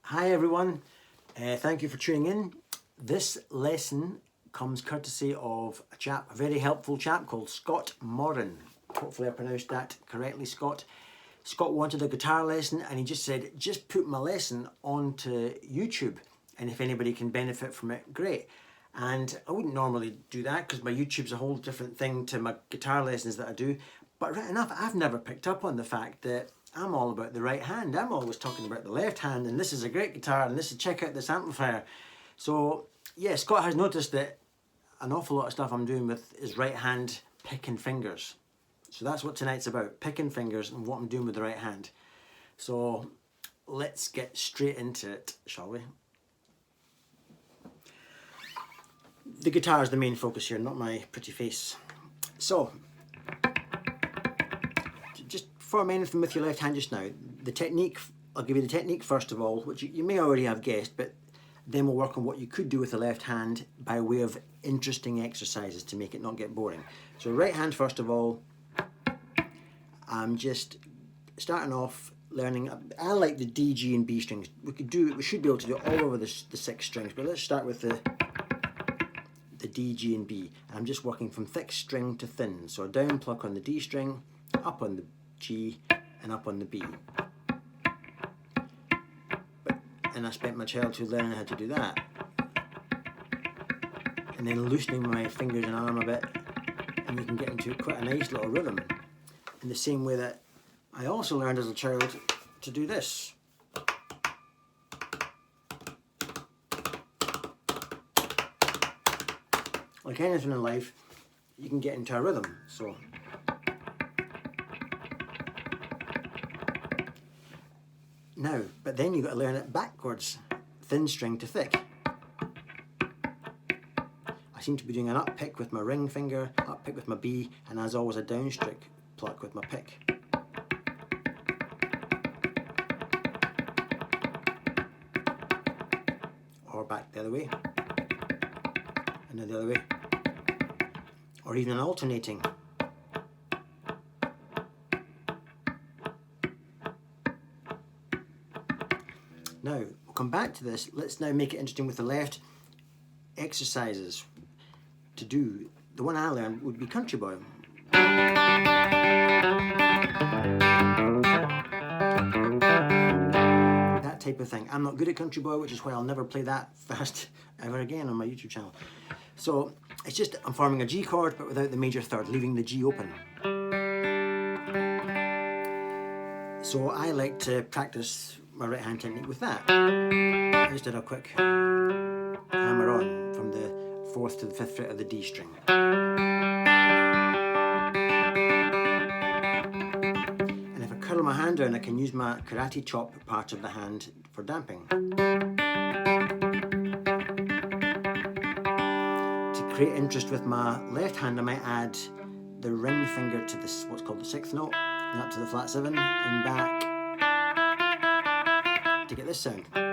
Hi everyone, thank you for tuning in. This lesson comes courtesy of a very helpful chap called Scott Moran. Hopefully I pronounced that correctly, Scott. Scott wanted a guitar lesson and he just said, just put my lesson onto YouTube and if anybody can benefit from it, great. And I wouldn't normally do that because my YouTube's a whole different thing to my guitar lessons that I do. But right enough, I've never picked up on the fact that I'm all about the right hand. I'm always talking about the left hand and this is a great guitar and this is, check out this amplifier. So yeah, Scott has noticed that an awful lot of stuff I'm doing with is right hand picking fingers. So that's what tonight's about, picking fingers and what I'm doing with the right hand. So let's get straight into it, shall we? The guitar is the main focus here, not my pretty face. So, just form anything with your left hand just now. The technique, I'll give you the technique first of all, which you may already have guessed, but then we'll work on what you could do with the left hand by way of interesting exercises to make it not get boring. So right hand first of all, I'm just starting off learning. I like the D, G and B strings. We should be able to do it all over the 6 strings, but let's start with the D, G and B. And I'm just working from thick string to thin. So a down pluck on the D string, up on the G and up on the B. And I spent my childhood learning how to do that. And then loosening my fingers and arm a bit, and you can get into quite a nice little rhythm. In the same way that I also learned as a child to do this. Like anything in life, you can get into a rhythm. So now, but then you've got to learn it backwards, thin string to thick. I seem to be doing an up pick with my ring finger, up pick with my B, and as always a down stick pluck with my pick. Or back the other way, and then the other way, or even an alternating. Now, we'll come back to this. Let's now make it interesting with the left. Exercises to do. The one I learned would be Country Boy. That type of thing. I'm not good at Country Boy, which is why I'll never play that fast ever again on my YouTube channel. So it's just I'm forming a G chord but without the major third, leaving the G open. So I like to practice my right hand technique with that. I just did a quick hammer on from the 4th to the 5th fret of the D string. And if I curl my hand down, I can use my karate chop part of the hand for damping. To create interest with my left hand, I might add the ring finger to this, what's called the 6th note, and up to the flat 7 and back to get this sound. And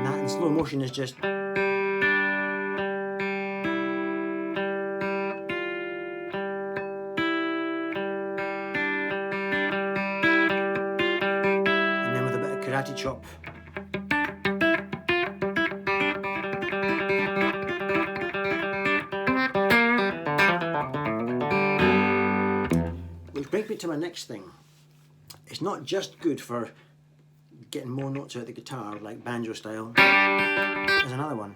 that in slow motion is just. And then with a bit of karate chop. Brings me to my next thing. It's not just good for getting more notes out of the guitar, like banjo style. There's another one.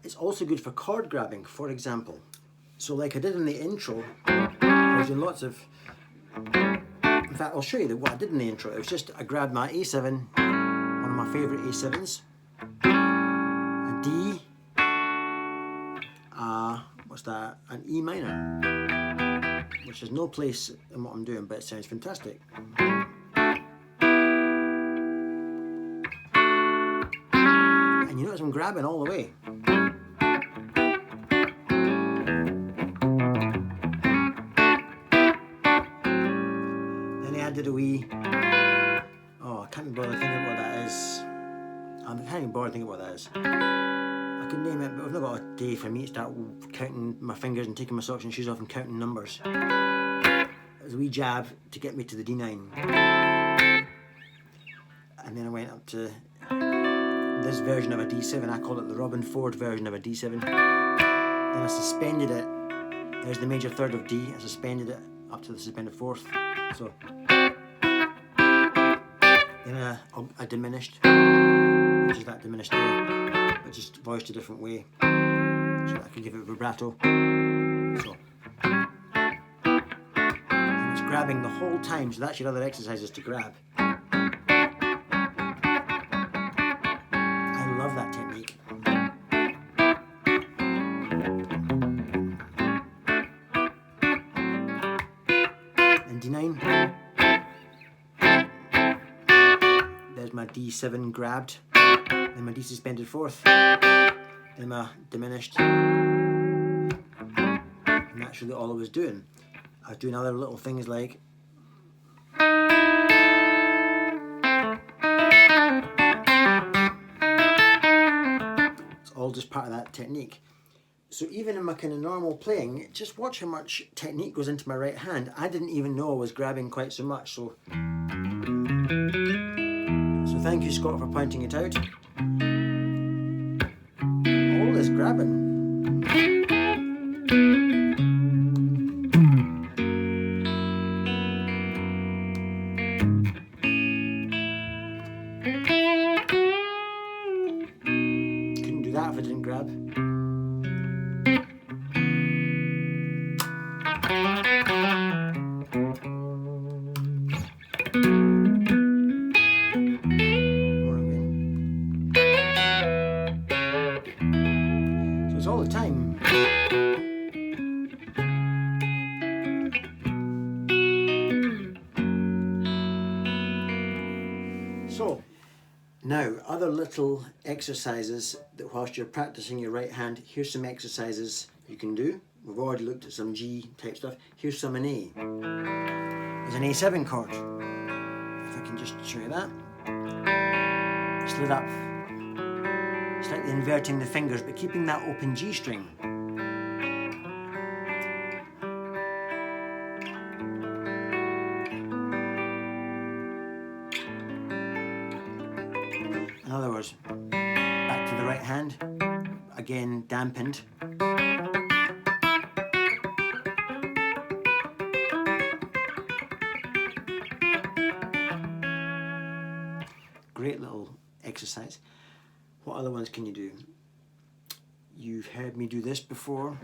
It's also good for chord grabbing, for example. So like I did in the intro, where was doing lots of, in fact I'll show you what I did in the intro. It was just, I grabbed my A7, one of my favourite A7s, a D, what's that, an E minor, which has no place in what I'm doing, but it sounds fantastic. And you notice I'm grabbing all the way. Did a wee, oh, I can't be bothered thinking what that is. I can't be bothered thinking what that is. I could name it, but I've not got a day for me to start counting my fingers and taking my socks and shoes off and counting numbers. It was a wee jab to get me to the D9. And then I went up to this version of a D7, I call it the Robin Ford version of a D7. Then I suspended it, there's the major third of D, I suspended it up to the suspended fourth. So then I diminished, which is that diminished there, but just voiced a different way, so that I can give it vibrato. So, and it's grabbing the whole time, so that's your other exercises to grab. I love that technique. And D9. There's my D7 grabbed, then my D suspended fourth, then my diminished, and that's really all I was doing. I was doing other little things like it's all just part of that technique. So even in my kind of normal playing, just watch how much technique goes into my right hand. I didn't even know I was grabbing quite so much. So thank you, Scott, for pointing it out. All this grabbing. Couldn't do that if I didn't grab. All the time. So now other little exercises that whilst you're practicing your right hand, here's some exercises you can do. We've already looked at some G type stuff. Here's some in A. There's an A7 chord. If I can just show you that. Slid up. Slightly inverting the fingers, but keeping that open G string. In other words, back to the right hand, again dampened. Great little exercise. What other ones can you do? You've heard me do this before.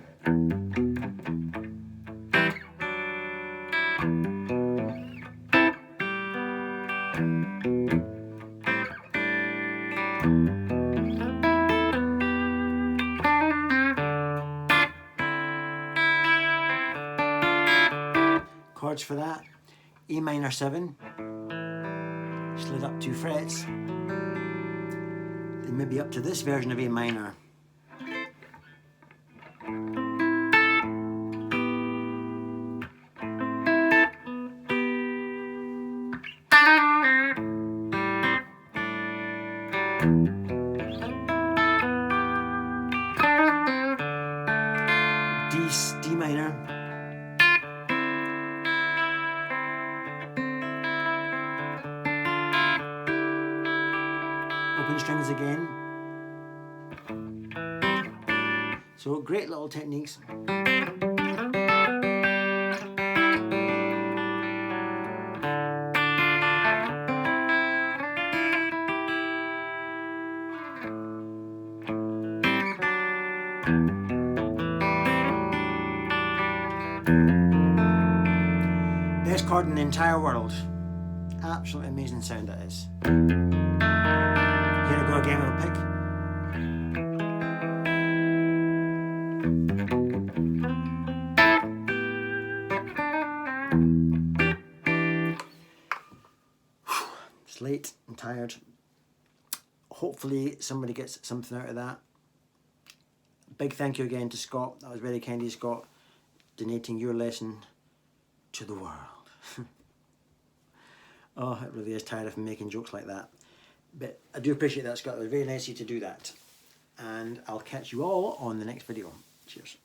Chords for that. E minor 7. Slid up 2 frets. Maybe up to this version of A minor. D minor. Open strings again. So great little techniques. best chord in the entire world. Absolutely amazing sound that is. Here I go again with a pick. It's late, I'm tired. Hopefully somebody gets something out of that. Big thank you again to Scott. That was very kind of you, Scott, donating your lesson to the world. Oh, it really is tired of making jokes like that. But I do appreciate that, Scott. It was very nice of you to do that. And I'll catch you all on the next video. Cheers.